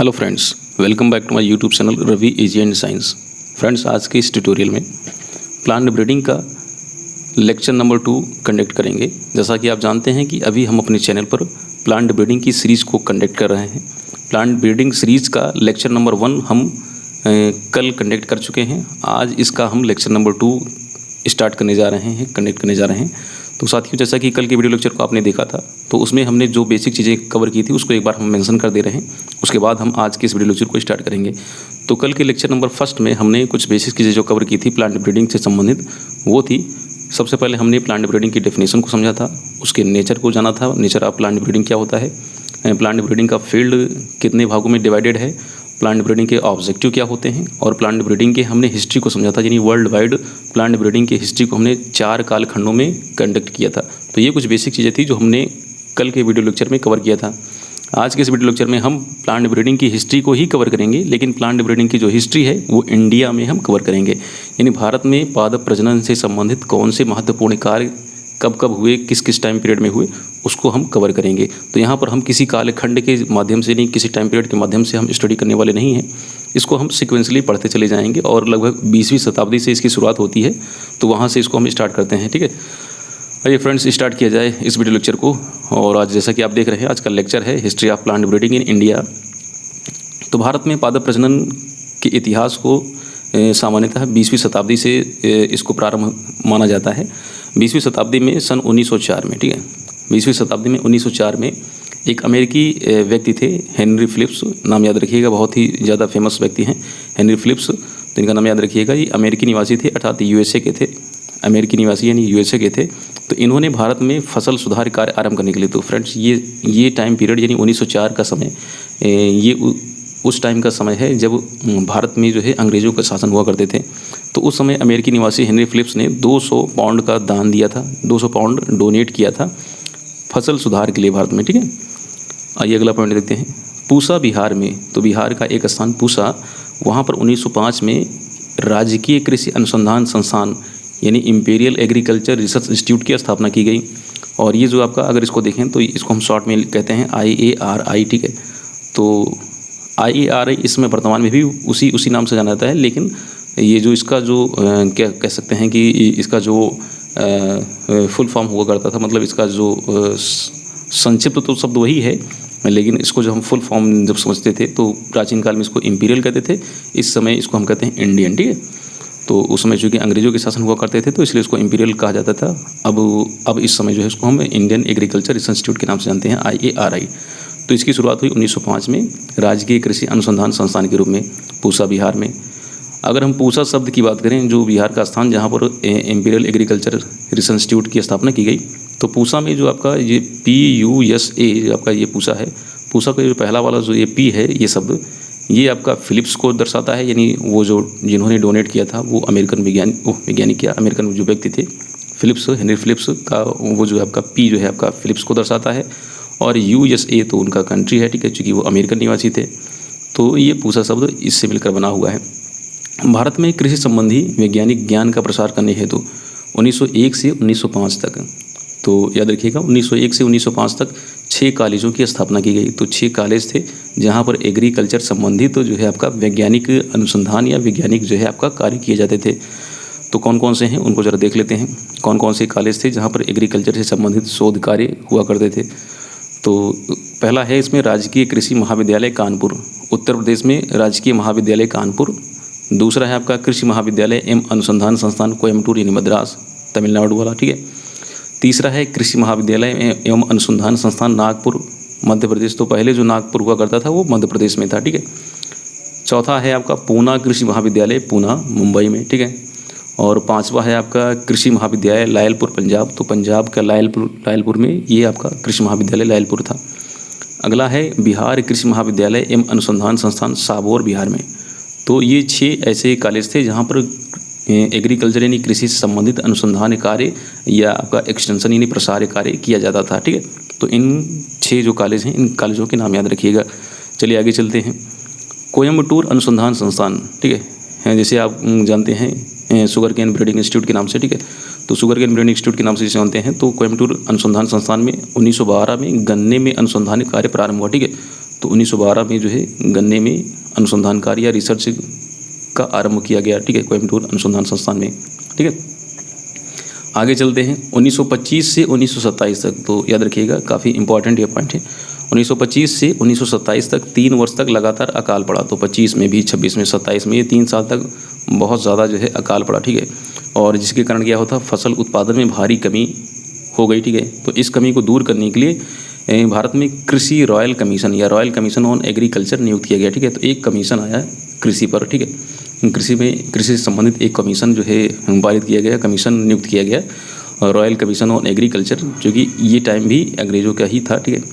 Hello friends, welcome back to my YouTube channel Ravi easy and science. Friends, आज के इस tutorial में plant breeding का लेक्चर नंबर 2 कंडक्ट करेंगे। जैसा कि आप जानते हैं कि अभी हम अपने चैनल पर प्लांट ब्रीडिंग की सीरीज़ को कंडक्ट कर रहे हैं। प्लांट ब्रीडिंग सीरीज़ का लेक्चर नंबर 1 हम कल कंडक्ट कर चुके हैं। आज इसका हम लेक्चर नंबर 2 स्टार्ट करने जा रहे हैं, कंडक्ट करने जा रहे हैं। तो साथियों, जैसा कि कल के वीडियो लेक्चर को आपने देखा था, तो उसमें हमने जो बेसिक चीज़ें कवर की थी उसको एक बार हम मेंशन कर दे रहे हैं। उसके बाद हम आज के इस वीडियो लेक्चर को स्टार्ट करेंगे। तो कल के लेक्चर नंबर 1 में हमने कुछ बेसिक चीज़ें जो कवर की थी प्लांट ब्रीडिंग से संबंधित, वो थी सबसे पहले हमने प्लांट ब्रीडिंग की डेफिनेशन को समझा था, उसके नेचर को जाना था, नेचर ऑफ प्लांट ब्रीडिंग क्या होता है, प्लांट ब्रीडिंग का फील्ड कितने भागों में डिवाइडेड है, प्लांट ब्रीडिंग के ऑब्जेक्टिव क्या होते हैं, और प्लांट ब्रीडिंग के हमने हिस्ट्री को समझा था। यानी वर्ल्ड वाइड प्लांट ब्रीडिंग की हिस्ट्री को हमने 4 कालखंडों में कंडक्ट किया था। तो ये कुछ बेसिक चीज़ें थी जो हमने कल के वीडियो लेक्चर में कवर किया था। आज के इस वीडियो लेक्चर में हम प्लांट ब्रीडिंग की हिस्ट्री को ही कवर करेंगे, लेकिन प्लांट ब्रीडिंग की जो हिस्ट्री है वो इंडिया में हम कवर करेंगे। यानी भारत में पादप प्रजनन से संबंधित कौन से महत्वपूर्ण कार्य कब कब हुए, किस किस टाइम पीरियड में हुए, उसको हम कवर करेंगे। तो यहाँ पर हम किसी कालखंड के माध्यम से नहीं, किसी टाइम पीरियड के माध्यम से हम स्टडी करने वाले नहीं हैं। इसको हम सिक्वेंसली पढ़ते चले जाएंगे और लगभग 20वीं शताब्दी से इसकी शुरुआत होती है। तो वहाँ से इसको हम स्टार्ट करते हैं। ठीक है, आइए फ्रेंड्स, स्टार्ट किया जाए इस वीडियो लेक्चर को। और आज जैसा कि आप देख रहे हैं, आज का लेक्चर है history of plant breeding in India. तो भारत में पादप प्रजनन के इतिहास को सामान्यतः 20वीं शताब्दी से इसको प्रारंभ माना जाता है। 20वीं शताब्दी में सन 1904 में, ठीक है, 20वीं शताब्दी में 1904 में एक अमेरिकी व्यक्ति थे, हेनरी फिलिप्स। नाम याद रखिएगा, बहुत ही ज़्यादा फेमस व्यक्ति हैं हेनरी फिलिप्स। तो इनका नाम याद रखिएगा। ये अमेरिकी निवासी थे, अर्थात यूएसए के थे। अमेरिकी निवासी यानी यूएसए के थे। तो इन्होंने भारत में फसल सुधार कार्य आरंभ करने के लिए, तो फ्रेंड्स ये टाइम पीरियड यानी 1904 का समय, ये उस टाइम का समय है जब भारत में जो है अंग्रेज़ों का शासन हुआ करते थे। तो उस समय अमेरिकी निवासी हेनरी फिलिप्स ने 200 पाउंड का दान दिया था, 200 पाउंड डोनेट किया था फसल सुधार के लिए भारत में। ठीक है, आइए अगला पॉइंट देखते हैं। पूसा बिहार में, तो बिहार का एक स्थान पूसा, वहाँ पर 1905 में राजकीय कृषि अनुसंधान संस्थान यानी इम्पीरियल एग्रीकल्चर रिसर्च इंस्टीट्यूट की स्थापना की गई। और ये जो आपका, अगर इसको देखें तो इसको हम शॉर्ट में कहते हैं IARI। ठीक है, तो IARI इसमें वर्तमान में भी उसी नाम से जाना जाता है, लेकिन ये जो इसका जो क्या कह सकते हैं कि इसका जो फुल फॉर्म हुआ करता था, मतलब इसका जो संक्षिप्त तो शब्द वही है, लेकिन इसको जो हम फुल फॉर्म जब समझते थे तो प्राचीन काल में इसको इम्पीरियल कहते थे। इस समय इसको हम कहते हैं इंडियन। ठीक है, तो उस समय चूँकि अंग्रेज़ों के शासन हुआ करते थे तो इसलिए इसको इम्पीरियल कहा जाता था। अब इस समय जो है इसको हम इंडियन एग्रीकल्चर रिसर्च इंस्टीट्यूट के नाम से जानते हैं, IARI। तो इसकी शुरुआत हुई 1905 में राजकीय कृषि अनुसंधान संस्थान के रूप में पूसा बिहार में। अगर हम पूसा शब्द की बात करें, जो बिहार का स्थान जहाँ पर इम्पीरियल एग्रीकल्चर रिसर्च इंस्टीट्यूट की स्थापना की गई, तो पूसा में जो आपका ये PUSA आपका ये पूसा है, पूसा का जो पहला वाला जो ये P है, ये शब्द ये आपका फिलिप्स को दर्शाता है। यानी वो जो जिन्होंने डोनेट किया था वो अमेरिकन वैज्ञानिक क्या अमेरिकन जो व्यक्ति थे फिलिप्स, हेनरी फिलिप्स का वो जो आपका P जो है आपका फिलिप्स को दर्शाता है। और USA तो उनका कंट्री है, ठीक है, चूँकि वो अमेरिकन निवासी थे। तो ये पूसा शब्द इससे मिलकर बना हुआ है। भारत में कृषि संबंधी वैज्ञानिक ज्ञान का प्रसार करने हेतु 1901 से 1905 तक, तो याद रखिएगा 1901 से 1905 तक 6 कॉलेजों की स्थापना की गई। तो 6 कॉलेज थे जहाँ पर एग्रीकल्चर संबंधित तो जो है आपका वैज्ञानिक अनुसंधान या वैज्ञानिक जो है आपका कार्य किए जाते थे। तो कौन कौन से हैं उनको ज़रा देख लेते हैं। कौन कौन से कॉलेज थे जहाँ पर एग्रीकल्चर से संबंधित शोध कार्य हुआ करते थे। तो पहला है इसमें राजकीय कृषि महाविद्यालय कानपुर, उत्तर प्रदेश में राजकीय महाविद्यालय कानपुर। दूसरा है आपका कृषि महाविद्यालय एवं अनुसंधान संस्थान कोयम्बटूर यानी मद्रास, तमिलनाडु वाला। ठीक है, तीसरा है कृषि महाविद्यालय एवं अनुसंधान संस्थान नागपुर, मध्य प्रदेश। तो पहले जो नागपुर हुआ करता था वो मध्य प्रदेश में था। ठीक है, चौथा है आपका पूना कृषि महाविद्यालय, पूना मुंबई में। ठीक है, और पांचवा है आपका कृषि महाविद्यालय लायलपुर, पंजाब। तो पंजाब का लायलपुर में ये आपका कृषि महाविद्यालय लायलपुर था। अगला है बिहार कृषि महाविद्यालय एवं अनुसंधान संस्थान साबौर, बिहार में। तो ये 6 ऐसे कॉलेज थे जहाँ पर एग्रीकल्चर यानी कृषि से संबंधित अनुसंधान कार्य या आपका एक्सटेंशन यानी प्रसार कार्य किया जाता था। ठीक है, तो इन 6 जो कॉलेज हैं, इन कॉलेजों के नाम याद रखिएगा। चलिए आगे चलते हैं। कोयम्बटूर अनुसंधान संस्थान, ठीक है, जैसे आप जानते हैं शुगर केन ब्रीडिंग इंस्टीट्यूट के नाम से। ठीक है, तो शुगर केन ब्रीडिंग इंस्टीट्यूट के नाम से जिसे जानते हैं। तो कोयम्बटूर अनुसंधान संस्थान में 1912 में गन्ने में अनुसंधान कार्य प्रारंभ हुआ। ठीक है, तो 1912 में जो है गन्ने में अनुसंधान कार्य या रिसर्च का आरंभ किया गया, ठीक है, कोयम्बटूर अनुसंधान संस्थान में, ठीक है। आगे चलते हैं 1925 से 1927 तक, तो याद रखिएगा काफ़ी इंपॉर्टेंट ये पॉइंट है। 1925 से 1927 तक 3 वर्ष तक लगातार अकाल पड़ा, तो 25 में भी, 26 में, 27 में, ये 3 साल तक बहुत ज़्यादा जो है अकाल पड़ा, ठीक है। और जिसके कारण क्या होता, फसल उत्पादन में भारी कमी हो गई, ठीक है। तो इस कमी को दूर करने के लिए भारत में कृषि रॉयल कमीशन या रॉयल कमीशन ऑन एग्रीकल्चर नियुक्त किया गया, ठीक है। तो एक कमीशन आया है कृषि पर, ठीक है। कृषि से संबंधित एक कमीशन जो है पारित किया गया, कमीशन नियुक्त किया गया, रॉयल कमीशन ऑन एग्रीकल्चर, जो कि ये टाइम भी अंग्रेज़ों का ही था, ठीक है।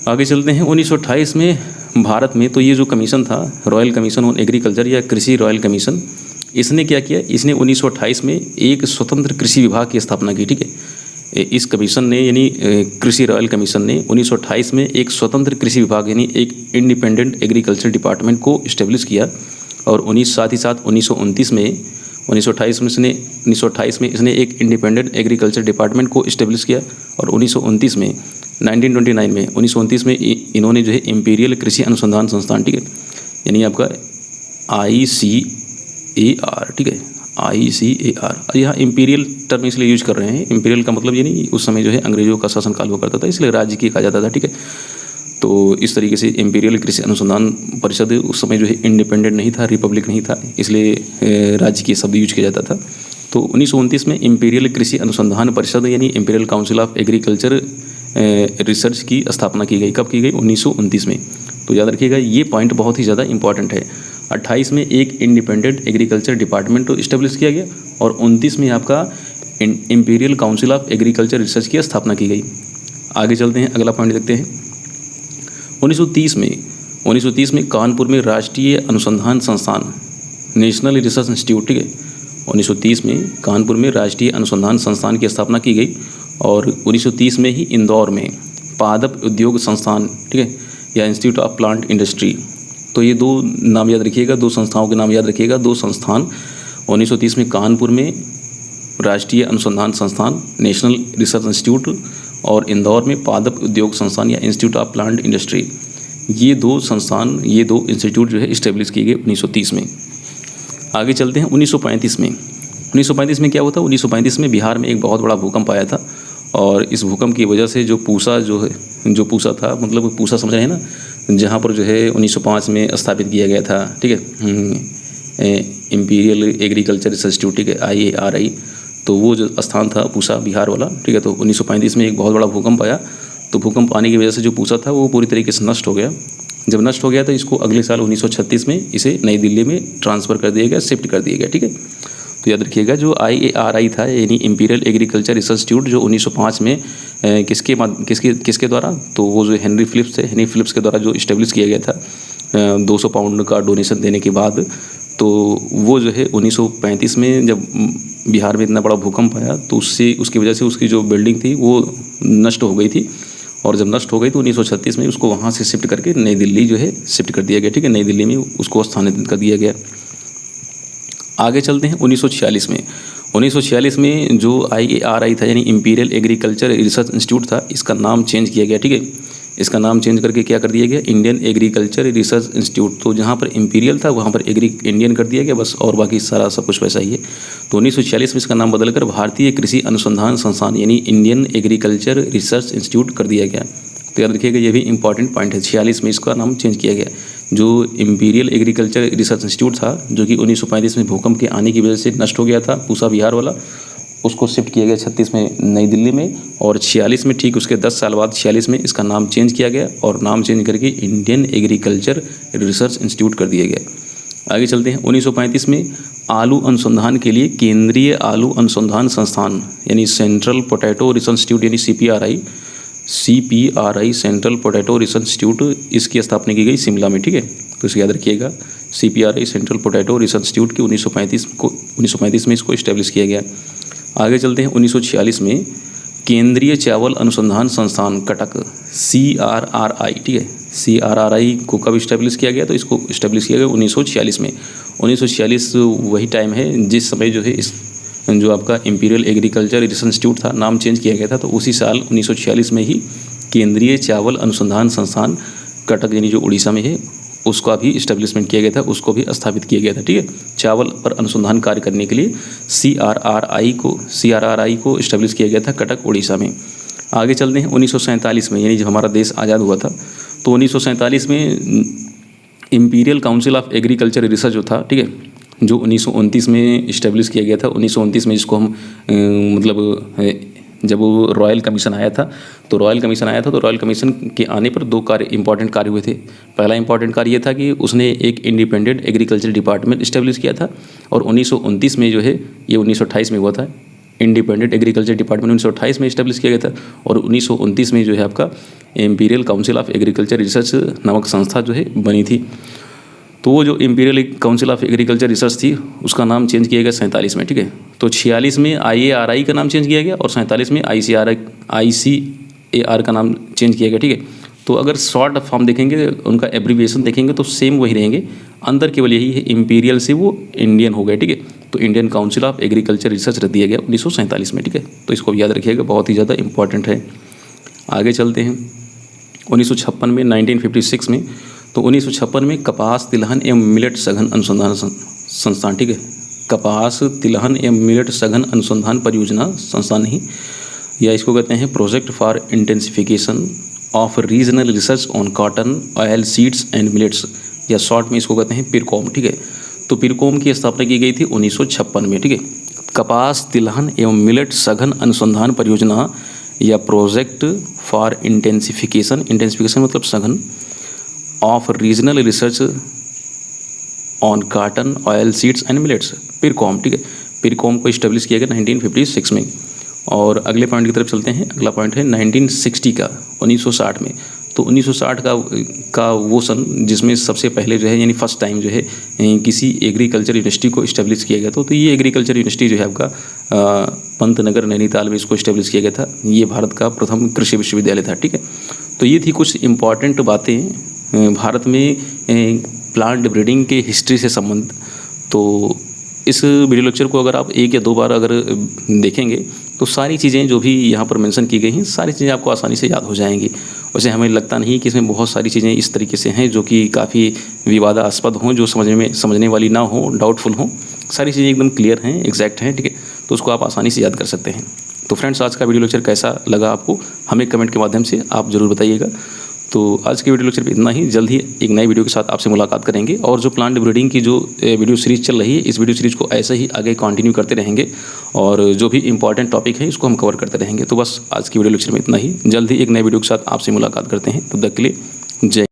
आगे चलते हैं 1928 में भारत में, तो ये जो कमीशन था रॉयल कमीशन ऑन एग्रीकल्चर या कृषि रॉयल कमीशन, इसने क्या किया, इसने 1928 में एक स्वतंत्र कृषि विभाग की स्थापना की, ठीक है। इस कमीशन ने यानी कृषि रॉयल कमीशन ने 1928 में एक स्वतंत्र कृषि विभाग यानी एक इंडिपेंडेंट एग्रीकल्चर डिपार्टमेंट को इस्टेब्लिश किया। और साथ ही साथ 1929 में 1928 में इसने एक इंडिपेंडेंट एग्रीकल्चर डिपार्टमेंट को इस्टेब्लिश किया। और 1929 में 1929 में इन्होंने जो है इम्पीरियल कृषि अनुसंधान संस्थान, ठीक है, यानी आपका ICAR, ठीक है, ICAR। यहाँ इम्पीरियल टर्म इसलिए यूज कर रहे हैं, इम्पीरियल का मतलब ये नहीं, उस समय जो है अंग्रेजों का शासन काल हुआ करता था, इसलिए राज्य की कहा जाता था, ठीक है। तो इस तरीके से इम्पीरियल कृषि अनुसंधान परिषद उस समय जो है इंडिपेंडेंट नहीं था, रिपब्लिक नहीं था, इसलिए राज्य की शब्द यूज किया जाता था। तो 1929 में इम्पीरियल कृषि अनुसंधान परिषद यानी imperial council of agriculture research की स्थापना की गई। कब की गई? 1929 में। तो याद रखिएगा ये पॉइंट बहुत ही ज़्यादा इंपॉर्टेंट है। 28 में एक इंडिपेंडेंट एग्रीकल्चर डिपार्टमेंट तो इस्टेब्लिश किया गया और 29 में आपका imperial council of agriculture research की स्थापना की गई। आगे चलते हैं, अगला पॉइंट देखते हैं। 1930 में कानपुर में राष्ट्रीय अनुसंधान संस्थान नेशनल रिसर्च इंस्टीट्यूट, ठीक है, 1930 में कानपुर में राष्ट्रीय अनुसंधान संस्थान की स्थापना की गई। और 1930 में ही इंदौर में पादप उद्योग संस्थान, ठीक है, या इंस्टीट्यूट ऑफ प्लांट इंडस्ट्री। तो ये दो नाम याद रखिएगा, दो संस्थाओं के नाम याद रखिएगा, दो संस्थान 1930 में कानपुर में राष्ट्रीय अनुसंधान संस्थान नेशनल रिसर्च इंस्टीट्यूट और इंदौर में पादप उद्योग संस्थान या इंस्टीट्यूट ऑफ प्लांट इंडस्ट्री। ये दो संस्थान, ये दो इंस्टीट्यूट जो है इस्टेब्लिश किए गए 1930 में। आगे चलते हैं 1935 में। 1935 में क्या हुआ था? 1935 में बिहार में एक बहुत बड़ा भूकंप आया था और इस भूकंप की वजह से जो पूसा पूसा था, मतलब पूसा समझ रहे हैं ना, जहाँ पर जो है 1905 में स्थापित किया गया था, ठीक है, इम्पीरियल एग्रीकल्चर रिसर्च इंस्टीट्यूट, ठीक है, IARI। तो वो जो स्थान था पूसा बिहार वाला, ठीक है। तो 1935 में एक बहुत बड़ा भूकंप आया, तो भूकंप आने की वजह से जो पूसा था वो पूरी तरीके से नष्ट हो गया। जब नष्ट हो गया तो इसको अगले साल 1936 में इसे नई दिल्ली में ट्रांसफ़र कर दिया गया, शिफ्ट कर दिया गया, ठीक है। तो याद रखिएगा जो IARI था यानी इम्पीरियल एग्रीकल्चर रिसर्च इंस्टीट्यूट, जो 1905 में किसके द्वारा, तो वो जो हेनरी फिलिप्स के द्वारा जो इस्टेब्लिश किया गया था 200 पाउंड का डोनेशन देने के बाद। तो वो जो है 1935 में जब बिहार में इतना बड़ा भूकंप आया तो उसकी वजह से उसकी जो बिल्डिंग थी वो नष्ट हो गई थी। और जब नष्ट हो गई तो 1936 में उसको वहाँ से शिफ्ट करके नई दिल्ली जो है शिफ्ट कर दिया गया, ठीक है, नई दिल्ली में उसको स्थानांतरित कर दिया गया। आगे चलते हैं 1946 में। 1946 में जो IARI था यानी इम्पीरियल एग्रीकल्चर रिसर्च इंस्टीट्यूट था, इसका नाम चेंज किया गया, ठीक है। इसका नाम चेंज करके क्या कर दिया गया? Indian agriculture research institute. तो जहाँ पर इम्पीरियल था वहाँ पर इंडियन कर दिया गया बस, और बाकी सारा सब कुछ वैसा ही है। तो 1946 में इसका नाम बदलकर भारतीय कृषि अनुसंधान संस्थान यानी इंडियन एग्रीकल्चर रिसर्च इंस्टीट्यूट कर दिया गया। तो याद रखिएगा ये भी इंपॉर्टेंट पॉइंट है। 46 में इसका नाम चेंज किया गया। जो इम्पीरियल एग्रीकल्चर रिसर्च इंस्टीट्यूट था जो कि 1935 में भूकंप के आने की वजह से नष्ट हो गया था, पूसा बिहार वाला, उसको शिफ्ट किया गया 36 में नई दिल्ली में। और 46 में ठीक उसके 10 साल बाद 46 में इसका नाम चेंज किया गया और नाम चेंज करके इंडियन एग्रीकल्चर रिसर्च इंस्टीट्यूट कर दिया गया। आगे चलते हैं 1935 में आलू अनुसंधान के लिए केंद्रीय आलू अनुसंधान संस्थान यानी सेंट्रल पोटैटो रिसर्च इंस्टीट्यूट यानी CPRI central potato research institute, इसकी स्थापना की गई शिमला में, ठीक है। तो इसे याद रखिएगा, CPRI central potato research institute की 1935 में इसको इस्टेब्लिश किया गया। आगे चलते हैं 1946 में केंद्रीय चावल अनुसंधान संस्थान कटक CRRI, ठीक है, CRRI को कब इस्टेब्लिश किया गया? तो इसको इस्टेब्लिश किया गया 1946 में। 1946 वही टाइम है जिस समय जो है इस जो आपका इम्पीरियल एग्रीकल्चर रिसर्च इंस्टीट्यूट था नाम चेंज किया गया था। तो उसी साल 1946 में ही केंद्रीय चावल अनुसंधान संस्थान कटक यानी जो उड़ीसा में है उसका भी इस्टेब्लिशमेंट किया गया था, उसको भी स्थापित किया गया था। ठीक है, चावल पर अनुसंधान कार्य करने के लिए CRRI को इस्टेब्लिश किया गया था कटक उड़ीसा में। आगे चलते हैं 1947 में, यानी जब हमारा देश आज़ाद हुआ था तो 1947 में imperial council of agriculture research जो था, ठीक है, जो 1929 में इस्टेब्लिश किया गया था। 1929 में जिसको हम जब वो रॉयल कमीशन आया था तो रॉयल कमीशन के आने पर दो इंपॉर्टेंट कार्य हुए थे। पहला इंपॉर्टेंट कार्य ये था कि उसने एक इंडिपेंडेंट एग्रीकल्चर डिपार्टमेंट इस्टेब्लिश किया था, और 1929 में जो है, ये 1928 में हुआ था, इंडिपेंडेंट एग्रीकल्चर डिपार्टमेंट 1928 में इस्टेब्लिश किया गया था, और 1929 में जो है आपका imperial council of agriculture research नामक संस्था जो है बनी थी। तो वो जो imperial council of agriculture research थी उसका नाम चेंज किया गया 47 में। ठीक है, तो 46 में IARI का नाम चेंज किया गया और 47 में ICAR का नाम चेंज किया गया। ठीक है, तो अगर शॉर्ट फॉर्म देखेंगे, उनका एब्रीविएशन देखेंगे तो सेम वही रहेंगे, अंदर केवल यही है, इम्पीरियल से वो इंडियन हो गए। ठीक है, तो Indian council of agriculture research रख दिया गया 1947 में। ठीक है, तो इसको याद रखिएगा, बहुत ही ज़्यादा इंपॉर्टेंट है। आगे चलते हैं 1956 में, 1956 में, तो 1956 में कपास तिलहन एवं मिलेट सघन अनुसंधान संस्थान, ठीक है, कपास तिलहन एवं मिलेट सघन अनुसंधान परियोजना संस्थान ही, या इसको कहते हैं project for intensification of regional research on cotton oil seeds and millets, या शॉर्ट में इसको कहते हैं पिरकॉम। ठीक है, तो पिरकॉम की स्थापना की गई थी 1956 में। ठीक है, कपास तिलहन एवं मिलेट सघन अनुसंधान परियोजना या प्रोजेक्ट फॉर इंटेंसिफिकेशन मतलब सघन, of regional research on cotton oil seeds and millets, PIRCOM. ठीक है, पिरकॉम को इस्टेब्लिश किया गया 1956 में। और अगले पॉइंट की तरफ चलते हैं। अगला पॉइंट है 1960 का, 1960 में। तो 1960 का वो सन जिसमें सबसे पहले जो है, यानी फर्स्ट टाइम जो है किसी एग्रीकल्चर यूनिवर्सिटी को इस्टेब्लिश किया गया। तो ये एग्रीकल्चर यूनिवर्सिटी जो है आपका पंतनगर नैनीताल में इसको इस्टेब्लिश किया गया था। ये भारत का प्रथम कृषि विश्वविद्यालय था। ठीक है, तो ये थी कुछ इम्पॉर्टेंट बातें भारत में प्लांट ब्रीडिंग के हिस्ट्री से संबंधित। तो इस वीडियो लेक्चर को अगर आप एक या दो बार अगर देखेंगे तो सारी चीज़ें जो भी यहाँ पर मेंशन की गई हैं, सारी चीज़ें आपको आसानी से याद हो जाएंगी। वैसे हमें लगता नहीं कि इसमें बहुत सारी चीज़ें इस तरीके से हैं जो कि काफ़ी विवादास्पद हों, जो समझने वाली ना हो, डाउटफुल हों। सारी चीज़ें एकदम क्लियर हैं, एग्जैक्ट हैं। ठीक है, तो उसको आप आसानी से याद कर सकते हैं। तो फ्रेंड्स, आज का वीडियो लेक्चर कैसा लगा आपको, हमें कमेंट के माध्यम से आप ज़रूर बताइएगा। तो आज के वीडियो लेक्चर पे इतना ही। जल्द ही एक नई वीडियो के साथ आपसे मुलाकात करेंगे, और जो प्लांट ब्रीडिंग की जो वीडियो सीरीज़ चल रही है, इस वीडियो सीरीज़ को ऐसे ही आगे कंटिन्यू करते रहेंगे, और जो भी इंपॉर्टेंट टॉपिक है इसको हम कवर करते रहेंगे। तो बस आज की वीडियो लेक्चर में इतना ही। जल्द ही एक नए वीडियो के साथ आपसे मुलाकात करते हैं। तब तक के लिए जय।